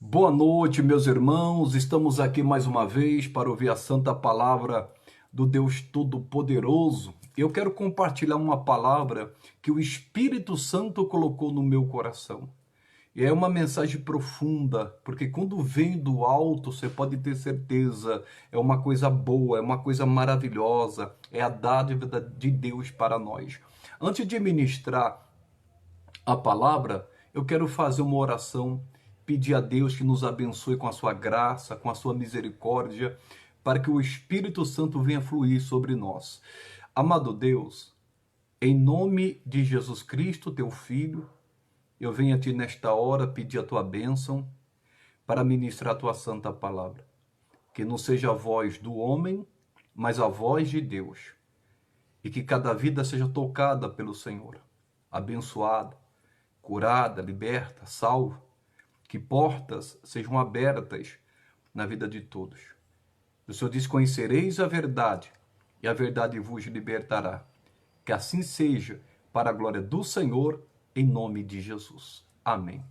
Boa noite, meus irmãos. Estamos aqui mais uma vez para ouvir a santa palavra do Deus Todo-Poderoso. Eu quero compartilhar uma palavra que o Espírito Santo colocou no meu coração. E é uma mensagem profunda, porque quando vem do alto, você pode ter certeza, é uma coisa boa, é uma coisa maravilhosa, é a dádiva de Deus para nós. Antes de ministrar a palavra, eu quero fazer uma oração, pedir a Deus que nos abençoe com a sua graça, com a sua misericórdia, para que o Espírito Santo venha fluir sobre nós. Amado Deus, em nome de Jesus Cristo, teu Filho, eu venho a ti nesta hora pedir a tua bênção para ministrar a tua santa palavra. Que não seja a voz do homem, mas a voz de Deus. E que cada vida seja tocada pelo Senhor, abençoada, curada, liberta, salva, que portas sejam abertas na vida de todos. O Senhor diz: conhecereis a verdade, e a verdade vos libertará. Que assim seja, para a glória do Senhor, em nome de Jesus. Amém.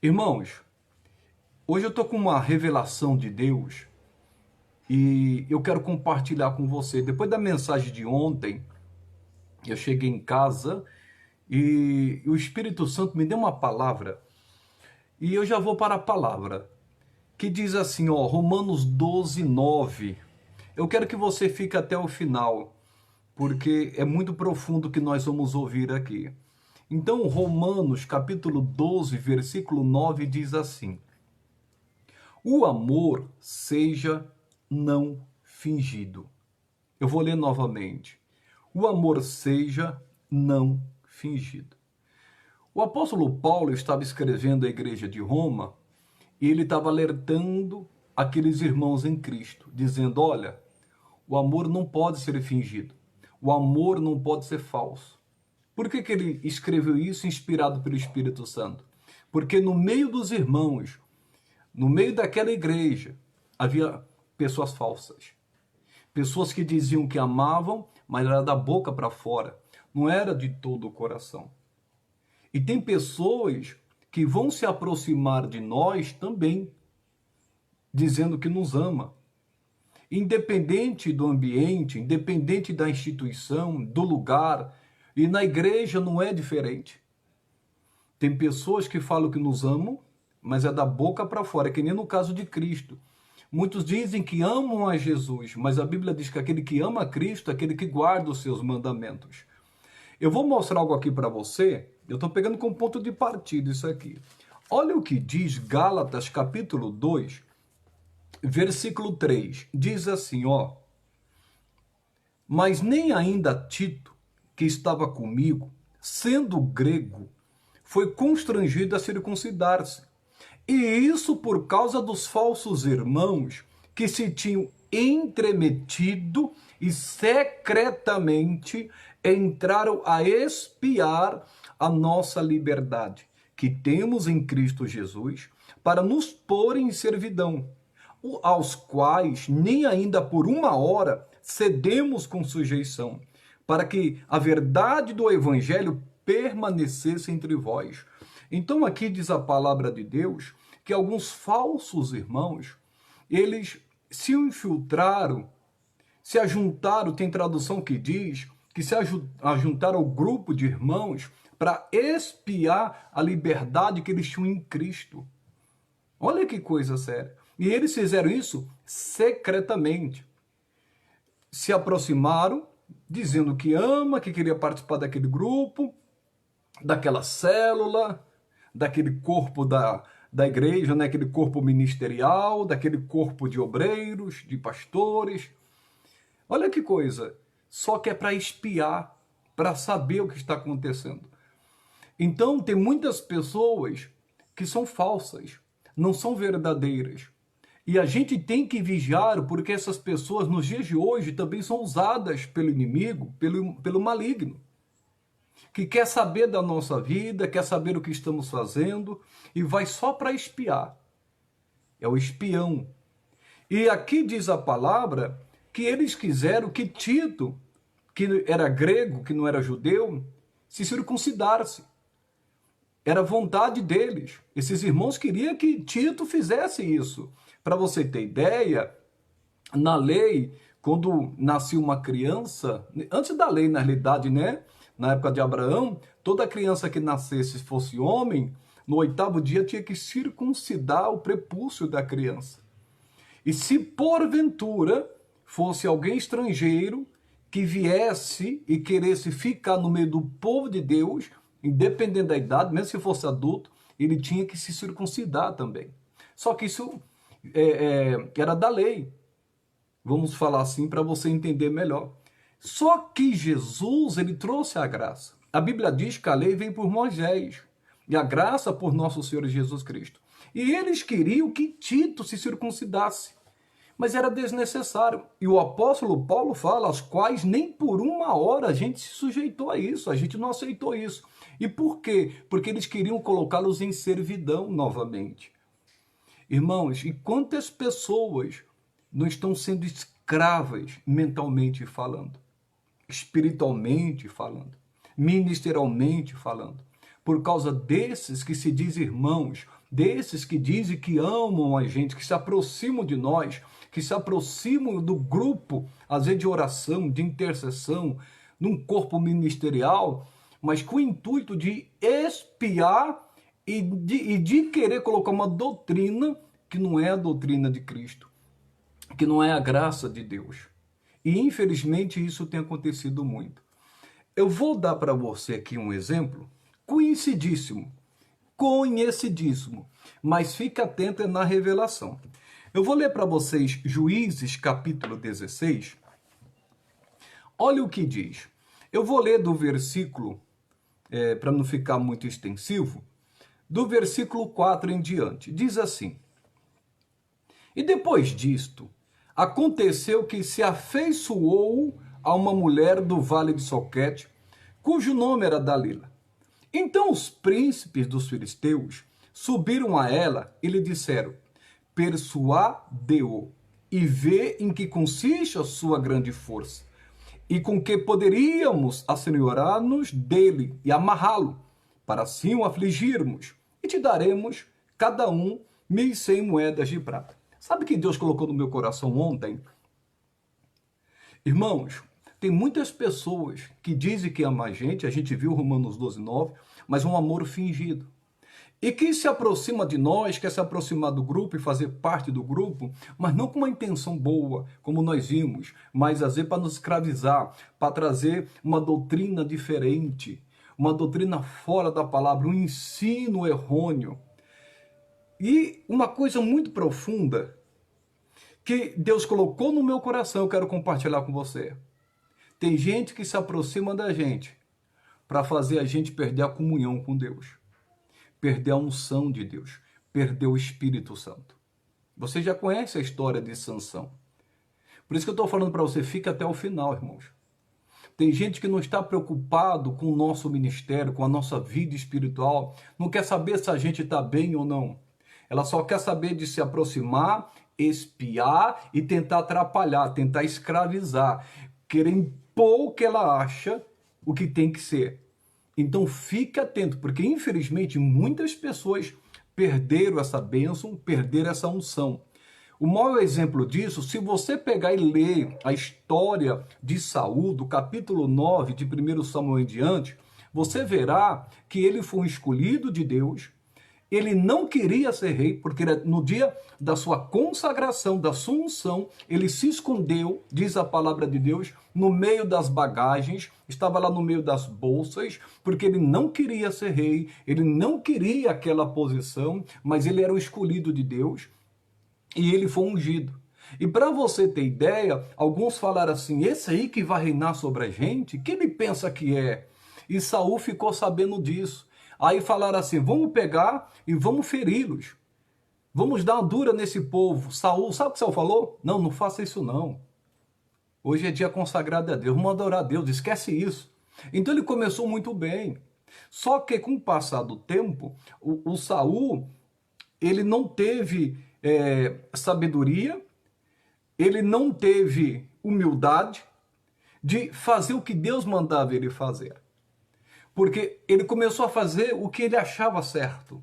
Irmãos, hoje eu estou com uma revelação de Deus e eu quero compartilhar com você. Depois da mensagem de ontem, eu cheguei em casa e o Espírito Santo me deu uma palavra. E eu já vou para a palavra, que diz assim, Romanos 12, 9. Eu quero que você fique até o final, porque é muito profundo o que nós vamos ouvir aqui. Então, Romanos, capítulo 12, versículo 9, diz assim: o amor seja não fingido. Eu vou ler novamente. O amor seja não fingido. O apóstolo Paulo estava escrevendo à igreja de Roma e ele estava alertando aqueles irmãos em Cristo, dizendo: olha, o amor não pode ser fingido, o amor não pode ser falso. Por que ele escreveu isso inspirado pelo Espírito Santo? Porque no meio dos irmãos, no meio daquela igreja, havia pessoas falsas. Pessoas que diziam que amavam, mas era da boca para fora, não era de todo o coração. E tem pessoas que vão se aproximar de nós também, dizendo que nos ama. Independente do ambiente, independente da instituição, do lugar, e na igreja não é diferente. Tem pessoas que falam que nos amam, mas é da boca para fora, é que nem no caso de Cristo. Muitos dizem que amam a Jesus, mas a Bíblia diz que aquele que ama a Cristo é aquele que guarda os seus mandamentos. Eu vou mostrar algo aqui para você. Eu estou pegando como ponto de partida isso aqui. Olha o que diz Gálatas capítulo 2, versículo 3. Diz assim, mas nem ainda Tito, que estava comigo, sendo grego, foi constrangido a circuncidar-se. E isso por causa dos falsos irmãos que se tinham entremetido e secretamente entraram a espiar a nossa liberdade, que temos em Cristo Jesus, para nos pôr em servidão, aos quais nem ainda por uma hora cedemos com sujeição, para que a verdade do Evangelho permanecesse entre vós. Então aqui diz a palavra de Deus que alguns falsos irmãos, eles se infiltraram, se ajuntaram, tem tradução que diz que se ajuntaram ao grupo de irmãos para espiar a liberdade que eles tinham em Cristo. Olha que coisa séria. E eles fizeram isso secretamente. Se aproximaram, dizendo que ama, que queria participar daquele grupo, daquela célula, daquele corpo da igreja, né? Aquele corpo ministerial, daquele corpo de obreiros, de pastores. Olha que coisa. Só que é para espiar, para saber o que está acontecendo. Então, tem muitas pessoas que são falsas, não são verdadeiras. E a gente tem que vigiar, porque essas pessoas, nos dias de hoje, também são usadas pelo inimigo, pelo maligno, que quer saber da nossa vida, quer saber o que estamos fazendo, e vai só para espiar. É o espião. E aqui diz a palavra que eles quiseram que Tito, que era grego, que não era judeu, se circuncidasse. Era vontade deles. Esses irmãos queriam que Tito fizesse isso. Para você ter ideia, na lei, quando nascia uma criança, antes da lei, na realidade, né? Na época de Abraão, toda criança que nascesse, fosse homem, no 8º dia tinha que circuncidar o prepúcio da criança. E se porventura fosse alguém estrangeiro que viesse e queresse ficar no meio do povo de Deus, independente da idade, mesmo se fosse adulto, ele tinha que se circuncidar também. Só que isso era da lei. Vamos falar assim para você entender melhor. Só que Jesus, ele trouxe a graça. A Bíblia diz que a lei vem por Moisés e a graça por nosso Senhor Jesus Cristo. E eles queriam que Tito se circuncidasse, mas era desnecessário. E o apóstolo Paulo fala, aos quais nem por uma hora a gente se sujeitou a isso, a gente não aceitou isso. E por quê? Porque eles queriam colocá-los em servidão novamente. Irmãos, e quantas pessoas não estão sendo escravas mentalmente falando, espiritualmente falando, ministerialmente falando, por causa desses que se dizem irmãos, desses que dizem que amam a gente, que se aproximam de nós, que se aproximam do grupo, às vezes de oração, de intercessão, num corpo ministerial, mas com o intuito de espiar e de querer colocar uma doutrina que não é a doutrina de Cristo, que não é a graça de Deus. E infelizmente isso tem acontecido muito. Eu vou dar para você aqui um exemplo conhecidíssimo, mas fica atento na revelação. Eu vou ler para vocês Juízes capítulo 16. Olha o que diz. Eu vou ler do versículo, para não ficar muito extensivo, do versículo 4 em diante. Diz assim: E depois disto, aconteceu que se afeiçoou a uma mulher do vale de Soquete, cujo nome era Dalila. Então os príncipes dos filisteus subiram a ela e lhe disseram: Persuade-o e vê em que consiste a sua grande força, e com que poderíamos assenhorar-nos dele e amarrá-lo, para assim o afligirmos, e te daremos cada um 1.100 moedas de prata. Sabe o que Deus colocou no meu coração ontem? Irmãos, tem muitas pessoas que dizem que amam a gente viu Romanos 12:9, mas um amor fingido. E que se aproxima de nós, quer se aproximar do grupo e fazer parte do grupo, mas não com uma intenção boa, como nós vimos, mas às vezes para nos escravizar, para trazer uma doutrina diferente, uma doutrina fora da palavra, um ensino errôneo. E uma coisa muito profunda que Deus colocou no meu coração, eu quero compartilhar com você. Tem gente que se aproxima da gente para fazer a gente perder a comunhão com Deus, perder a unção de Deus, perder o Espírito Santo. Você já conhece a história de Sansão. Por isso que eu estou falando para você, fique até o final, irmãos. Tem gente que não está preocupado com o nosso ministério, com a nossa vida espiritual, não quer saber se a gente está bem ou não. Ela só quer saber de se aproximar, espiar e tentar atrapalhar, tentar escravizar, querer impor o que ela acha o que tem que ser. Então fique atento, porque infelizmente muitas pessoas perderam essa bênção, perderam essa unção. O maior exemplo disso, se você pegar e ler a história de Saul, do capítulo 9 de 1 Samuel em diante, você verá que ele foi um escolhido de Deus. Ele não queria ser rei, porque no dia da sua consagração, da sua unção, ele se escondeu, diz a palavra de Deus, no meio das bagagens, estava lá no meio das bolsas, porque ele não queria ser rei, ele não queria aquela posição, mas ele era o escolhido de Deus e ele foi ungido. E para você ter ideia, alguns falaram assim, esse aí que vai reinar sobre a gente, que ele pensa que é? E Saul ficou sabendo disso. Aí falaram assim, vamos pegar e vamos feri-los. Vamos dar uma dura nesse povo. Saul, sabe o que Saul falou? Não, não faça isso não. Hoje é dia consagrado a Deus, vamos adorar a Deus, esquece isso. Então ele começou muito bem. Só que com o passar do tempo, o Saul, ele não teve sabedoria, ele não teve humildade de fazer o que Deus mandava ele fazer. Porque ele começou a fazer o que ele achava certo.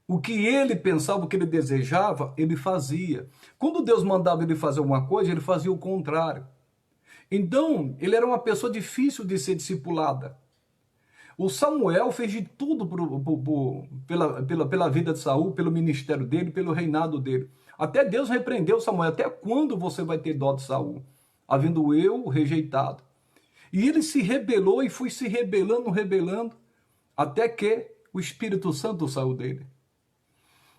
O que ele pensava, o que ele desejava, ele fazia. Quando Deus mandava ele fazer alguma coisa, ele fazia o contrário. Então, ele era uma pessoa difícil de ser discipulada. O Samuel fez de tudo pela vida de Saul, pelo ministério dele, pelo reinado dele. Até Deus repreendeu Samuel. Até quando você vai ter dó de Saul? Havendo eu rejeitado. E ele se rebelou e foi se rebelando, até que o Espírito Santo saiu dele.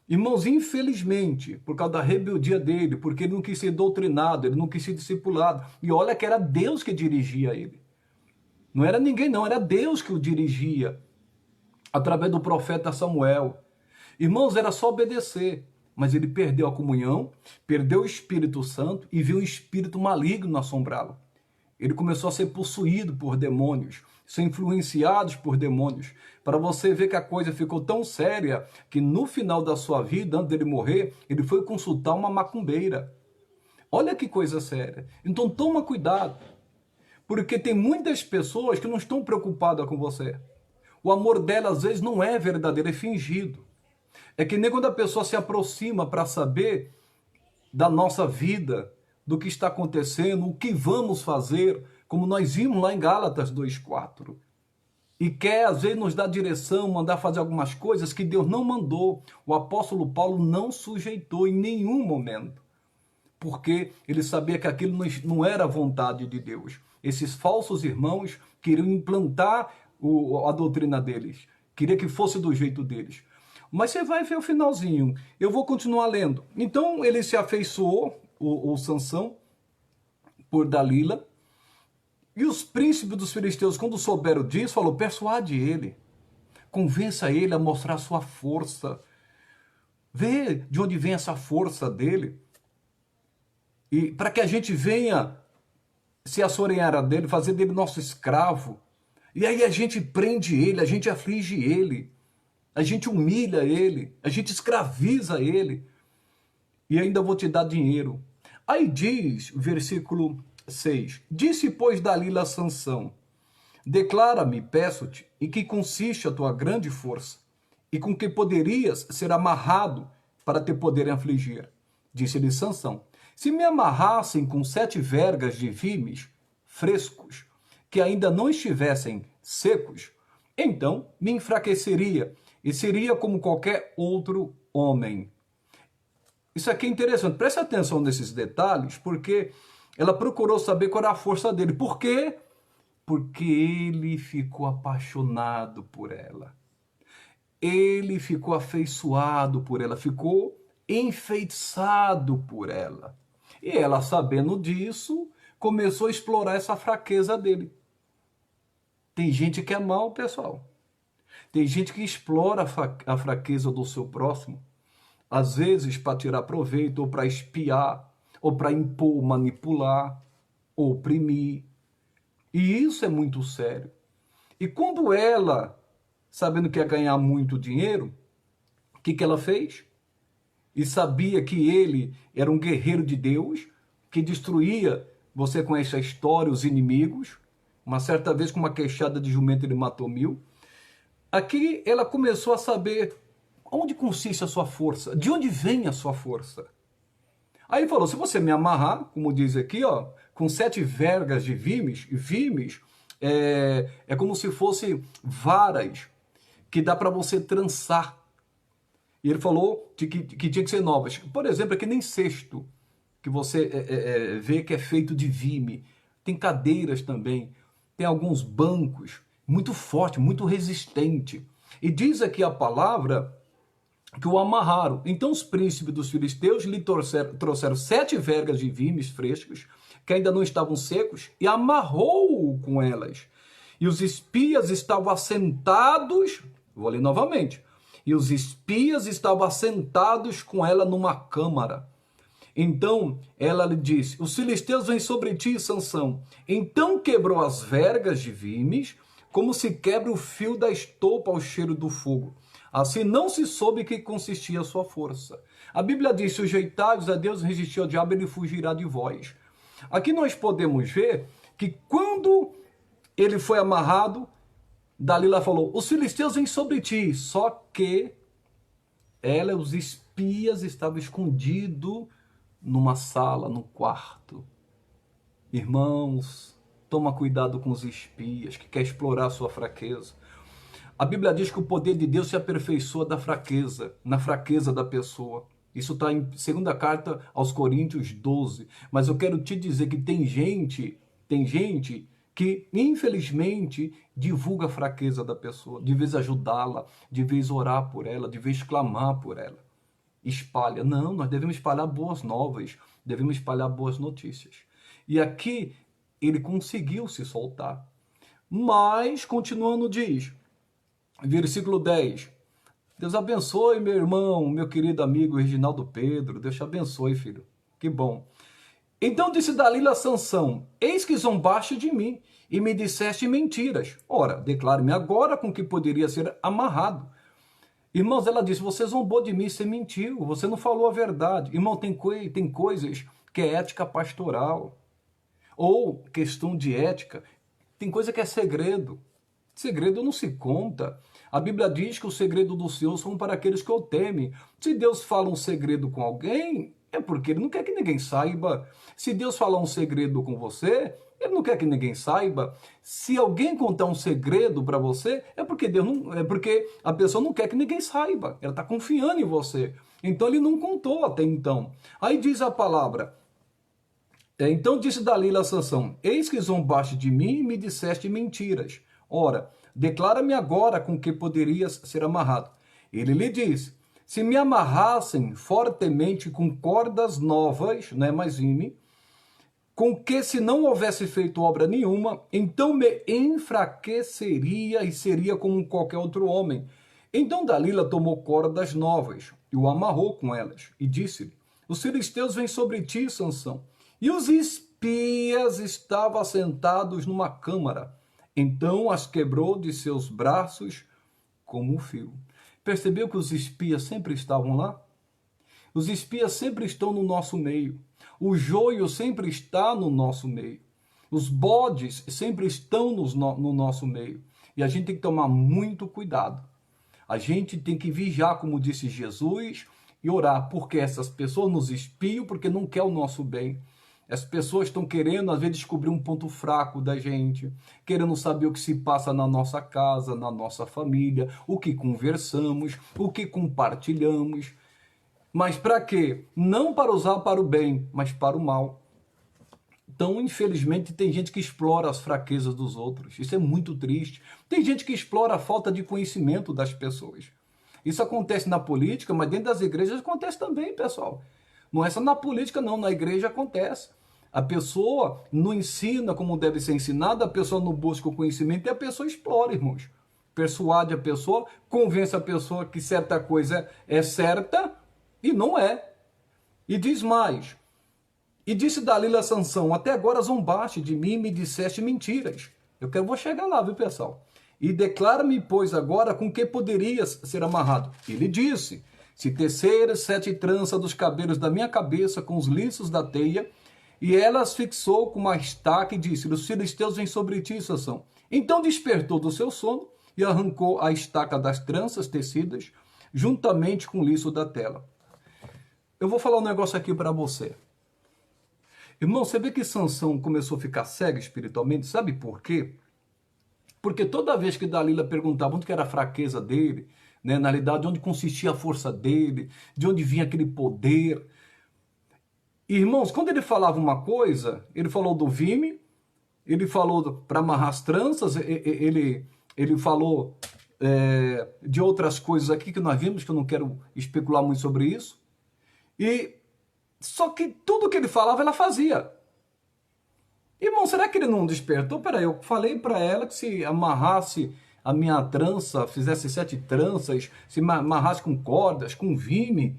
Irmãos, infelizmente, por causa da rebeldia dele, porque ele não quis ser doutrinado, ele não quis ser discipulado. E olha que era Deus que dirigia ele. Não era ninguém não, era Deus que o dirigia, através do profeta Samuel. Irmãos, era só obedecer, mas ele perdeu a comunhão, perdeu o Espírito Santo e viu um espírito maligno assombrá-lo. Ele começou a ser possuído por demônios, ser influenciado por demônios, para você ver que a coisa ficou tão séria que no final da sua vida, antes dele morrer, ele foi consultar uma macumbeira. Olha que coisa séria. Então toma cuidado, porque tem muitas pessoas que não estão preocupadas com você. O amor dela às vezes não é verdadeiro, é fingido. É que nem quando a pessoa se aproxima para saber da nossa vida, do que está acontecendo, o que vamos fazer, como nós vimos lá em Gálatas 2:4. E quer, às vezes, nos dar direção, mandar fazer algumas coisas que Deus não mandou. O apóstolo Paulo não sujeitou em nenhum momento, porque ele sabia que aquilo não era a vontade de Deus. Esses falsos irmãos queriam implantar a doutrina deles, queria que fosse do jeito deles. Mas você vai ver o finalzinho. Eu vou continuar lendo. Então ele se afeiçoou, o Sansão, por Dalila. E os príncipes dos filisteus, quando souberam disso, falou: persuade ele, convença ele a mostrar sua força. Vê de onde vem essa força dele. E para que a gente venha se assorear dele, fazer dele nosso escravo. E aí a gente prende ele, a gente aflige ele, a gente humilha ele, a gente escraviza ele. E ainda vou te dar dinheiro. Aí diz, versículo 6, disse, pois, Dalila a Sansão: declara-me, peço-te, em que consiste a tua grande força, e com que poderias ser amarrado para te poderem afligir. Disse-lhe Sansão: se me amarrassem com 7 vergas de vimes frescos, que ainda não estivessem secos, então me enfraqueceria, e seria como qualquer outro homem. Isso aqui é interessante, preste atenção nesses detalhes, porque ela procurou saber qual era a força dele. Por quê? Porque ele ficou apaixonado por ela. Ele ficou afeiçoado por ela, ficou enfeitiçado por ela. E ela, sabendo disso, começou a explorar essa fraqueza dele. Tem gente que é mal, pessoal. Tem gente que explora a fraqueza do seu próximo, às vezes para tirar proveito, ou para espiar, ou para impor, manipular, oprimir. E isso é muito sério. E quando ela, sabendo que ia ganhar muito dinheiro, o que ela fez? E sabia que ele era um guerreiro de Deus, que destruía, você conhece a história, os inimigos. Uma certa vez, com uma queixada de jumento, ele matou 1000. Aqui ela começou a saber onde consiste a sua força, de onde vem a sua força. Aí ele falou: se você me amarrar, como diz aqui, ó, com 7 vergas de vimes é como se fosse varas que dá para você trançar. E ele falou que tinha que ser novas. Por exemplo, é que nem cesto, que você vê que é feito de vime. Tem cadeiras também, tem alguns bancos, muito forte, muito resistente. E diz aqui a palavra que o amarraram. Então os príncipes dos filisteus lhe trouxeram 7 vergas de vimes frescos, que ainda não estavam secos, e amarrou-o com elas. E os espias estavam assentados, vou ler novamente, e os espias estavam assentados com ela numa câmara. Então ela lhe disse: os filisteus vêm sobre ti, Sansão. Então quebrou as vergas de vimes, como se quebra o fio da estopa ao cheiro do fogo. Assim não se soube que consistia a sua força. A Bíblia diz: sujeitai-vos a Deus, resistir ao diabo, ele fugirá de vós. Aqui nós podemos ver que quando ele foi amarrado, Dalila falou, os filisteus vêm sobre ti. Só que ela, os espias estavam escondidos numa sala, num quarto. Irmãos, toma cuidado com os espias que quer explorar a sua fraqueza. A Bíblia diz que o poder de Deus se aperfeiçoa da fraqueza, na fraqueza da pessoa. Isso está em 2ª aos Coríntios 12. Mas eu quero te dizer que tem gente que, infelizmente, divulga a fraqueza da pessoa, de vez ajudá-la, de vez orar por ela, de vez clamar por ela. Espalha. Não, nós devemos espalhar boas novas, devemos espalhar boas notícias. E aqui ele conseguiu se soltar. Mas, continuando, diz, versículo 10, Deus abençoe, meu irmão, meu querido amigo Reginaldo Pedro, Deus te abençoe, filho, que bom. Então disse Dalila a Sansão, eis que zombaste de mim, e me disseste mentiras. Ora, declare-me agora com que poderia ser amarrado. Irmãos, ela disse, você zombou de mim, você mentiu, você não falou a verdade. Irmão, tem coisas que é ética pastoral, ou questão de ética, tem coisa que é segredo. Segredo não se conta. A Bíblia diz que o segredo do Senhor são para aqueles que o temem. Se Deus fala um segredo com alguém, é porque Ele não quer que ninguém saiba. Se Deus falar um segredo com você, Ele não quer que ninguém saiba. Se alguém contar um segredo para você, é porque a pessoa não quer que ninguém saiba. Ela está confiando em você. Então Ele não contou até então. Aí diz a palavra, então disse Dalila a Sansão, eis que zombaste de mim e me disseste mentiras. Ora, declara-me agora com que poderias ser amarrado. Ele lhe disse, se me amarrassem fortemente com cordas novas, não é mais vime, com que se não houvesse feito obra nenhuma, então me enfraqueceria e seria como qualquer outro homem. Então Dalila tomou cordas novas e o amarrou com elas e disse-lhe, os filisteus vêm sobre ti, Sansão. E os espias estavam assentados numa câmara. Então as quebrou de seus braços como um fio. Percebeu que os espias sempre estavam lá? Os espias sempre estão no nosso meio. O joio sempre está no nosso meio. Os bodes sempre estão no nosso meio. E a gente tem que tomar muito cuidado. A gente tem que vigiar, como disse Jesus, e orar, porque essas pessoas nos espiam porque não querem o nosso bem. As pessoas estão querendo, às vezes, descobrir um ponto fraco da gente, querendo saber o que se passa na nossa casa, na nossa família, o que conversamos, o que compartilhamos. Mas para quê? Não para usar para o bem, mas para o mal. Então, infelizmente, tem gente que explora as fraquezas dos outros. Isso é muito triste. Tem gente que explora a falta de conhecimento das pessoas. Isso acontece na política, mas dentro das igrejas acontece também, pessoal. Não é só na política, não. Na igreja acontece. A pessoa não ensina como deve ser ensinada, a pessoa não busca o conhecimento e a pessoa explora, irmãos. Persuade a pessoa, convence a pessoa que certa coisa é certa e não é. E diz mais. E disse Dalila a Sansão, até agora zombaste de mim e me disseste mentiras. Vou chegar lá, viu, pessoal? E declara-me, pois, agora com que poderias ser amarrado. Ele disse, se teceres 7 tranças dos cabelos da minha cabeça com os liços da teia, e ela as fixou com uma estaca e disse, os filisteus vêm sobre ti, Sansão. Então despertou do seu sono e arrancou a estaca das tranças tecidas, juntamente com o liço da tela. Eu vou falar um negócio aqui para você. Irmão, você vê que Sansão começou a ficar cego espiritualmente, sabe por quê? Porque toda vez que Dalila perguntava onde que era a fraqueza dele, né, na realidade, onde consistia a força dele, de onde vinha aquele poder. Irmãos, quando ele falava uma coisa, ele falou do vime, ele falou para amarrar as tranças, ele falou de outras coisas aqui que nós vimos, que eu não quero especular muito sobre isso. Só que tudo que ele falava, ela fazia. Irmão, será que ele não despertou? Peraí, eu falei para ela que se amarrasse a minha trança, fizesse 7 tranças, se amarrasse com cordas, com vime,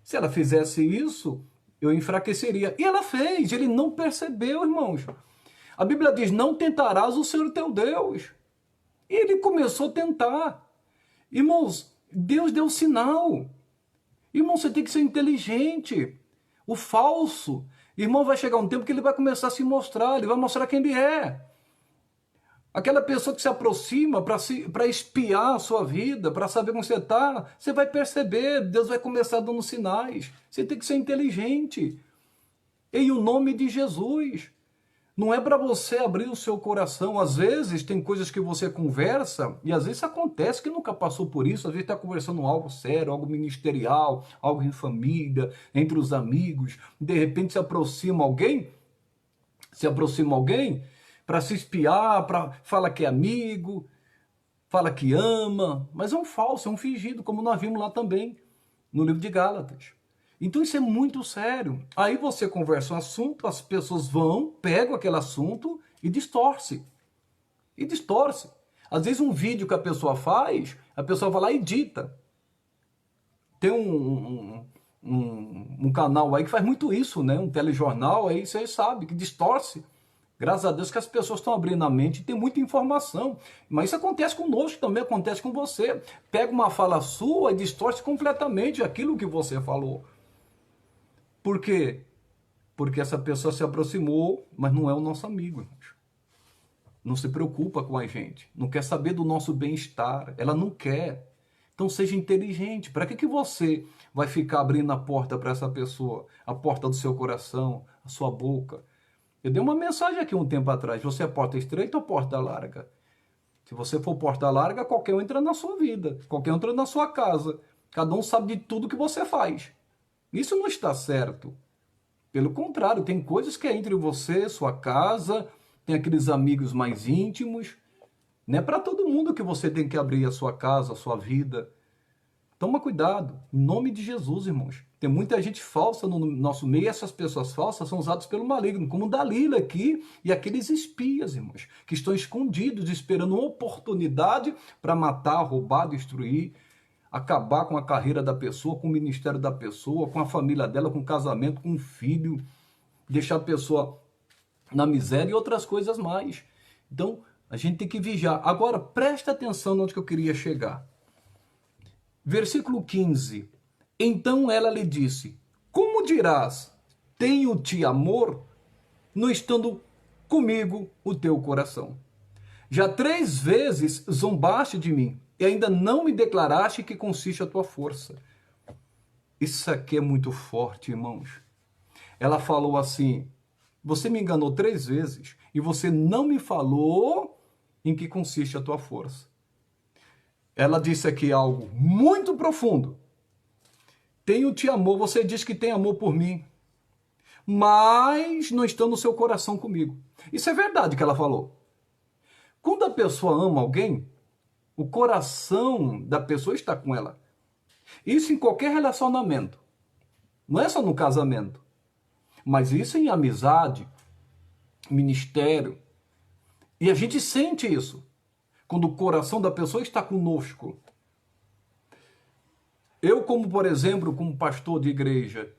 se ela fizesse isso, eu enfraqueceria. E ela fez, ele não percebeu, irmãos. A Bíblia diz, não tentarás o Senhor teu Deus. E ele começou a tentar. Irmãos, Deus deu sinal. Irmão, você tem que ser inteligente. O falso, irmão, vai chegar um tempo que ele vai começar a se mostrar, ele vai mostrar quem ele é. Aquela pessoa que se aproxima para espiar a sua vida, para saber como você está, você vai perceber, Deus vai começar dando sinais. Você tem que ser inteligente. Em o nome de Jesus. Não é para você abrir o seu coração. Às vezes tem coisas que você conversa, e às vezes acontece que nunca passou por isso, às vezes está conversando algo sério, algo ministerial, algo em família, entre os amigos, de repente se aproxima alguém para se espiar, para fala que é amigo, fala que ama, mas é um falso, é um fingido, como nós vimos lá também, no livro de Gálatas. Então isso é muito sério. Aí você conversa um assunto, as pessoas vão, pegam aquele assunto e distorce. E distorce. Às vezes um vídeo que a pessoa faz, a pessoa vai lá e edita. Tem um canal aí que faz muito isso, né? Um telejornal aí, você sabe, que distorce. Graças a Deus que as pessoas estão abrindo a mente e tem muita informação. Mas isso acontece conosco também, acontece com você. Pega uma fala sua e distorce completamente aquilo que você falou. Por quê? Porque essa pessoa se aproximou, mas não é o nosso amigo, irmãos. Não se preocupa com a gente, não quer saber do nosso bem-estar, ela não quer. Então seja inteligente. Para que você vai ficar abrindo a porta para essa pessoa? A porta do seu coração, a sua boca. Eu dei uma mensagem aqui um tempo atrás. Você é porta estreita ou porta larga? Se você for porta larga, qualquer um entra na sua vida. Qualquer um entra na sua casa. Cada um sabe de tudo que você faz. Isso não está certo. Pelo contrário, tem coisas que é entre você, sua casa, tem aqueles amigos mais íntimos. Não é para todo mundo que você tem que abrir a sua casa, a sua vida. Toma cuidado, em nome de Jesus, irmãos. Tem muita gente falsa no nosso meio, e essas pessoas falsas são usadas pelo maligno, como Dalila aqui e aqueles espias, irmãos, que estão escondidos, esperando uma oportunidade para matar, roubar, destruir, acabar com a carreira da pessoa, com o ministério da pessoa, com a família dela, com o casamento, com o filho, deixar a pessoa na miséria e outras coisas mais. Então, a gente tem que vigiar. Agora, presta atenção onde que eu queria chegar. Versículo 15. Então ela lhe disse: como dirás, tenho-te amor, não estando comigo o teu coração? Já 3 vezes zombaste de mim, e ainda não me declaraste que consiste a tua força. Isso aqui é muito forte, irmãos. Ela falou assim: você me enganou 3 vezes, e você não me falou em que consiste a tua força. Ela disse aqui algo muito profundo. Tenho-te amor, você diz que tem amor por mim, mas não está no seu coração comigo. Isso é verdade que ela falou. Quando a pessoa ama alguém, o coração da pessoa está com ela. Isso em qualquer relacionamento. Não é só no casamento. Mas isso em amizade, ministério. E a gente sente isso. Quando o coração da pessoa está conosco. Eu, como por exemplo, como pastor de igreja,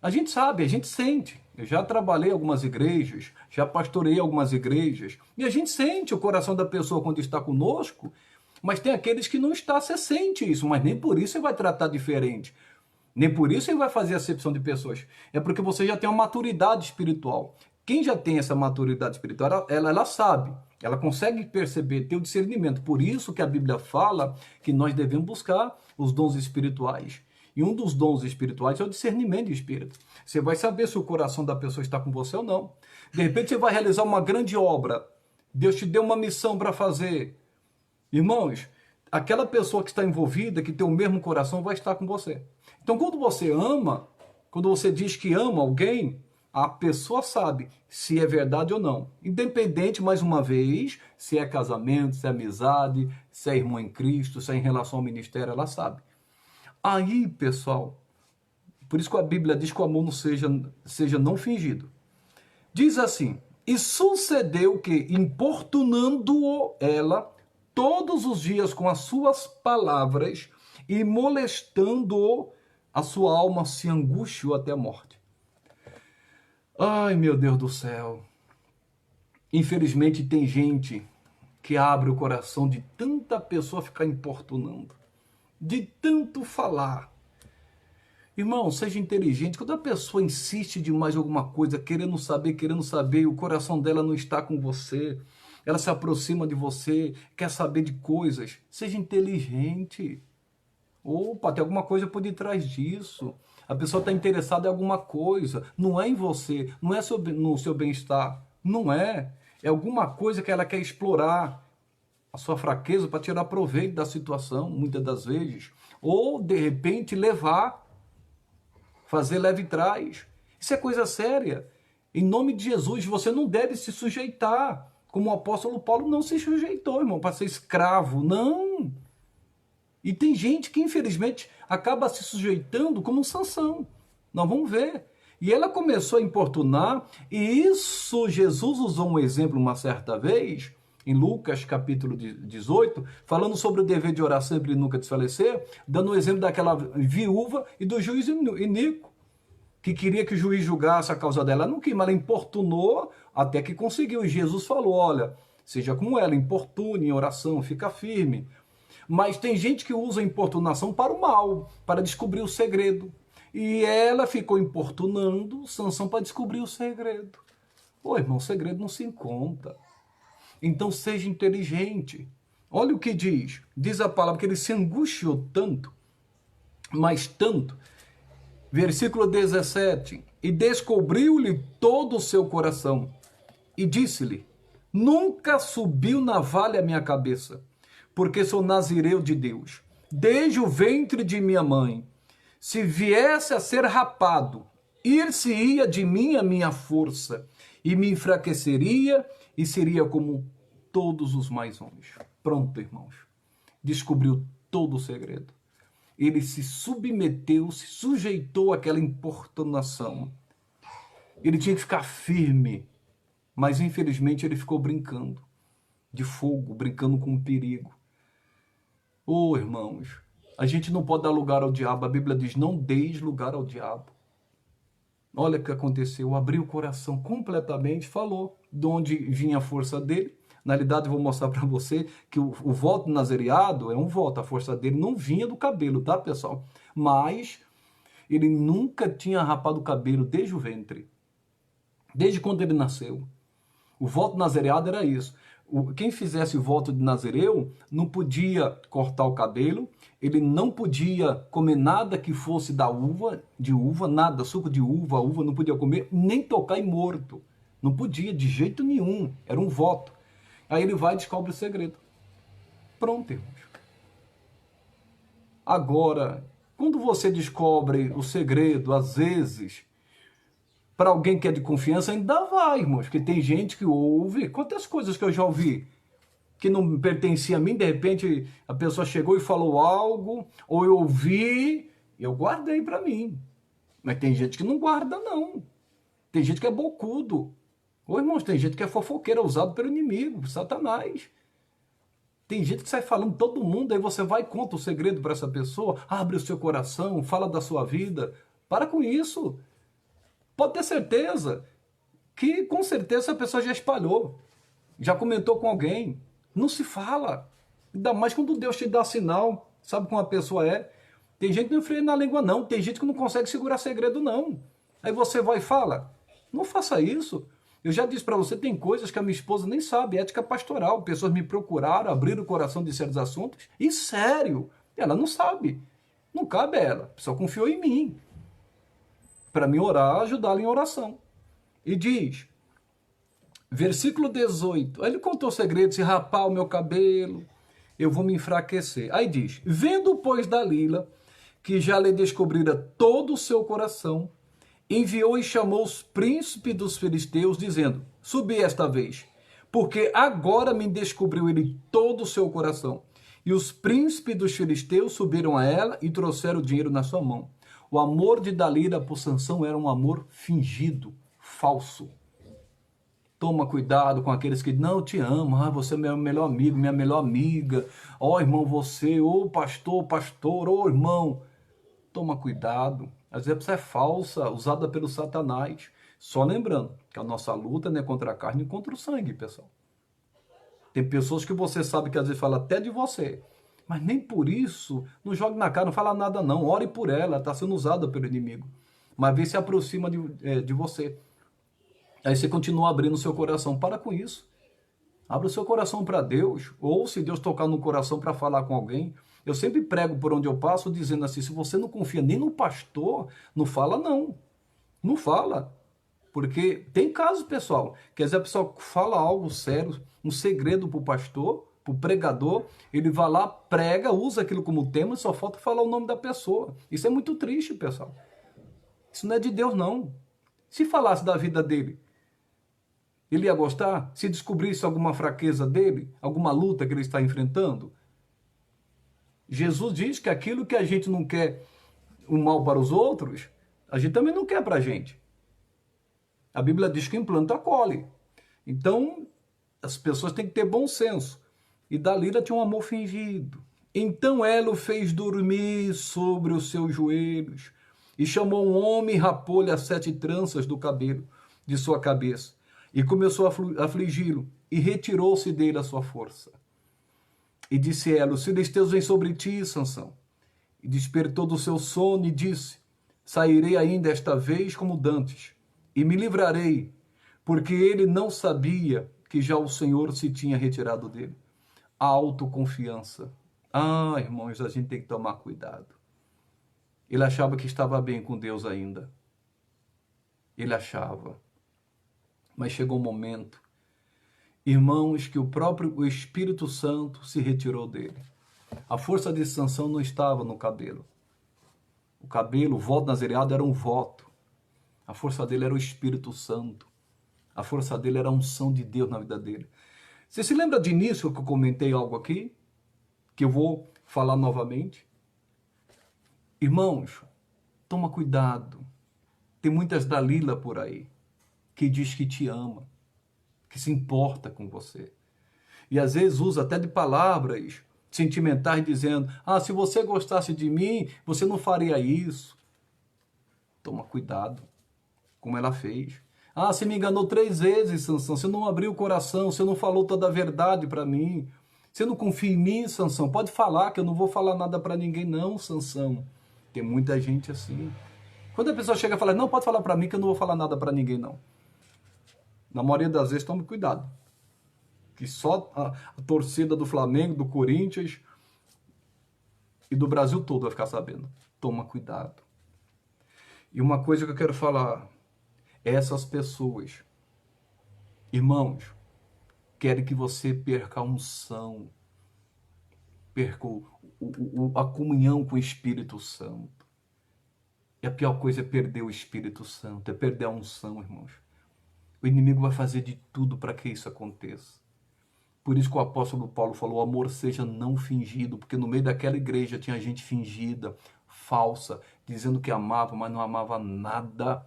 a gente sabe, a gente sente. Eu já trabalhei em algumas igrejas, já pastorei algumas igrejas, e a gente sente o coração da pessoa quando está conosco, mas tem aqueles que não está, você sente isso, mas nem por isso você vai tratar diferente. Nem por isso você vai fazer acepção de pessoas. É porque você já tem uma maturidade espiritual. Quem já tem essa maturidade espiritual, ela sabe, ela consegue perceber, ter o discernimento. Por isso que a Bíblia fala que nós devemos buscar os dons espirituais. E um dos dons espirituais é o discernimento de espírito. Você vai saber se o coração da pessoa está com você ou não. De repente você vai realizar uma grande obra. Deus te deu uma missão para fazer. Irmãos, aquela pessoa que está envolvida, que tem o mesmo coração, vai estar com você. Então quando você ama, quando você diz que ama alguém, a pessoa sabe se é verdade ou não. Independente, mais uma vez, se é casamento, se é amizade, se é irmão em Cristo, se é em relação ao ministério, ela sabe. Aí, pessoal, por isso que a Bíblia diz que o amor não seja não fingido. Diz assim: e sucedeu que, importunando-o ela todos os dias com as suas palavras e molestando-o, a sua alma se angustiou até a morte. Ai, meu Deus do céu. Infelizmente tem gente que abre o coração de tanta pessoa ficar importunando, de tanto falar. Irmão, seja inteligente. Quando a pessoa insiste demais em alguma coisa, querendo saber, e o coração dela não está com você, ela se aproxima de você, quer saber de coisas. Seja inteligente. Opa, tem alguma coisa por detrás disso. A pessoa está interessada em alguma coisa, não é em você, não é no seu bem-estar, não é. É alguma coisa que ela quer explorar, a sua fraqueza para tirar proveito da situação, muitas das vezes. Ou, de repente, levar, fazer leve trás. Isso é coisa séria. Em nome de Jesus, você não deve se sujeitar, como o apóstolo Paulo não se sujeitou, irmão, para ser escravo, não. E tem gente que, infelizmente, acaba se sujeitando como Sansão. Nós vamos ver. E ela começou a importunar, e isso Jesus usou um exemplo uma certa vez, em Lucas capítulo 18, falando sobre o dever de orar sempre e nunca desfalecer, dando o exemplo daquela viúva e do juiz iníquo, que queria que o juiz julgasse a causa dela. Ela não quis, mas ela importunou até que conseguiu. E Jesus falou, olha, seja como ela, importune em oração, fica firme. Mas tem gente que usa a importunação para o mal, para descobrir o segredo. E ela ficou importunando Sansão para descobrir o segredo. Ô, irmão, o segredo não se encontra. Então seja inteligente. Olha o que diz. Diz a palavra que ele se angustiou tanto, mas tanto. Versículo 17. E descobriu-lhe todo o seu coração. E disse-lhe, nunca subiu navalha a minha cabeça, porque sou nazireu de Deus, desde o ventre de minha mãe. Se viesse a ser rapado, ir-se-ia de mim a minha força, e me enfraqueceria, e seria como todos os mais homens. Pronto, irmãos. Descobriu todo o segredo. Ele se submeteu, se sujeitou àquela importunação. Ele tinha que ficar firme, mas infelizmente ele ficou brincando de fogo, brincando com o perigo. Oh, irmãos, a gente não pode dar lugar ao diabo. A Bíblia diz, não deis lugar ao diabo. Olha o que aconteceu, abriu o coração completamente, falou de onde vinha a força dele. Na realidade, eu vou mostrar para você que o voto nazereado é um voto, a força dele não vinha do cabelo, tá, pessoal? Mas ele nunca tinha rapado o cabelo desde o ventre, desde quando ele nasceu. O voto nazereado era isso. Quem fizesse o voto de nazireu não podia cortar o cabelo, ele não podia comer nada que fosse da uva, de uva, nada, suco de uva, uva não podia comer, nem tocar em morto. Não podia, de jeito nenhum. Era um voto. Aí ele vai e descobre o segredo. Pronto, irmãos. Agora, quando você descobre o segredo, às vezes, para alguém que é de confiança, ainda vai, irmãos. Porque tem gente que ouve. Quantas coisas que eu já ouvi que não pertencia a mim, de repente a pessoa chegou e falou algo, ou eu ouvi, e eu guardei para mim. Mas tem gente que não guarda, não. Tem gente que é bocudo. Ô, irmãos, tem gente que é fofoqueira, usado pelo inimigo, Satanás. Tem gente que sai falando todo mundo, aí você vai e conta o segredo para essa pessoa, abre o seu coração, fala da sua vida. Para com isso. Pode ter certeza que, com certeza, a pessoa já espalhou, já comentou com alguém. Não se fala. Ainda mais quando Deus te dá sinal. Sabe como a pessoa é? Tem gente que não freia na língua, não. Tem gente que não consegue segurar segredo, não. Aí você vai e fala. Não faça isso. Eu já disse para você, tem coisas que a minha esposa nem sabe, ética pastoral. Pessoas me procuraram, abriram o coração de certos assuntos, e sério, ela não sabe. Não cabe a ela. A pessoa confiou em mim. Para me orar, ajudá-la em oração. E diz, versículo 18, aí ele contou o segredo, se rapar o meu cabelo, eu vou me enfraquecer. Aí diz, vendo, pois, Dalila, que já lhe descobrira todo o seu coração, enviou e chamou os príncipes dos filisteus, dizendo, subi esta vez, porque agora me descobriu ele todo o seu coração. E os príncipes dos filisteus subiram a ela e trouxeram o dinheiro na sua mão. O amor de Dalila por Sansão era um amor fingido, falso. Toma cuidado com aqueles que, não, eu te amo, você é meu melhor amigo, minha melhor amiga. Ó, irmão, você, pastor, irmão. Toma cuidado. Às vezes é falsa, usada pelo Satanás. Só lembrando que a nossa luta não é contra a carne e contra o sangue, pessoal. Tem pessoas que você sabe que às vezes fala até de você, mas nem por isso não jogue na cara, não fala nada não. Ore por ela, está sendo usada pelo inimigo. Mas vê se aproxima de você. Aí você continua abrindo o seu coração. Para com isso. Abra o seu coração para Deus, ou se Deus tocar no coração para falar com alguém. Eu sempre prego por onde eu passo dizendo assim, se você não confia nem no pastor, não fala não. Não fala. Porque tem casos, pessoal, que às vezes a pessoa fala algo sério, um segredo para o pastor, para o pregador, ele vai lá, prega, usa aquilo como tema e só falta falar o nome da pessoa. Isso é muito triste, pessoal. Isso não é de Deus, não. Se falasse da vida dele, ele ia gostar? Se descobrisse alguma fraqueza dele, alguma luta que ele está enfrentando? Jesus diz que aquilo que a gente não quer o mal para os outros, a gente também não quer para a gente. A Bíblia diz que em planta colhe. Então, as pessoas têm que ter bom senso. E Dalila tinha um amor fingido. Então ela o fez dormir sobre os seus joelhos e chamou um homem e rapou-lhe as 7 tranças do cabelo de sua cabeça e começou a afligi-lo e retirou-se dele a sua força. E disse ela, os filisteus vêm sobre ti, Sansão. E despertou do seu sono e disse, sairei ainda esta vez como dantes e me livrarei, porque ele não sabia que já o Senhor se tinha retirado dele. A autoconfiança. Ah, irmãos, a gente tem que tomar cuidado. Ele achava que estava bem com Deus ainda. Ele achava. Mas chegou um momento, irmãos, que o Espírito Santo se retirou dele. A força de Sansão não estava no cabelo. O cabelo, o voto nazereado era um voto. A força dele era o Espírito Santo. A força dele era a unção de Deus na vida dele. Você se lembra de início que eu comentei algo aqui? Que eu vou falar novamente? Irmãos, toma cuidado. Tem muitas Dalila por aí que diz que te ama, que se importa com você. E às vezes usa até de palavras sentimentais dizendo, se você gostasse de mim, você não faria isso. Toma cuidado, como ela fez. Você me enganou 3 vezes, Sansão, você não abriu o coração, você não falou toda a verdade para mim. Você não confia em mim, Sansão? Pode falar, que eu não vou falar nada para ninguém não, Sansão. Tem muita gente assim. Quando a pessoa chega e fala, não, pode falar para mim que eu não vou falar nada para ninguém não. Na maioria das vezes, tome cuidado. Que só a torcida do Flamengo, do Corinthians e do Brasil todo vai ficar sabendo. Toma cuidado. E uma coisa que eu quero falar, essas pessoas, irmãos, querem que você perca a unção, perca a comunhão com o Espírito Santo. E a pior coisa é perder o Espírito Santo, é perder a unção, irmãos. O inimigo vai fazer de tudo para que isso aconteça. Por isso que o apóstolo Paulo falou, o amor seja não fingido, porque no meio daquela igreja tinha gente fingida, falsa, dizendo que amava, mas não amava nada.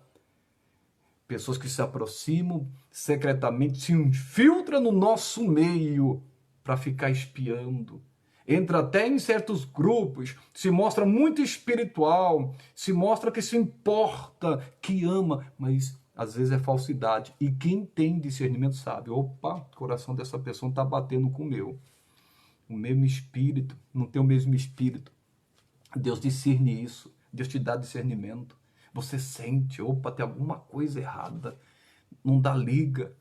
Pessoas que se aproximam secretamente, se infiltram no nosso meio para ficar espiando. Entra até em certos grupos, se mostra muito espiritual, se mostra que se importa, que ama, mas às vezes é falsidade. E quem tem discernimento sabe, opa, o coração dessa pessoa está batendo com o meu. O mesmo espírito, não tem o mesmo espírito. Deus discerne isso, Deus te dá discernimento. Você sente, opa, tem alguma coisa errada, não dá liga,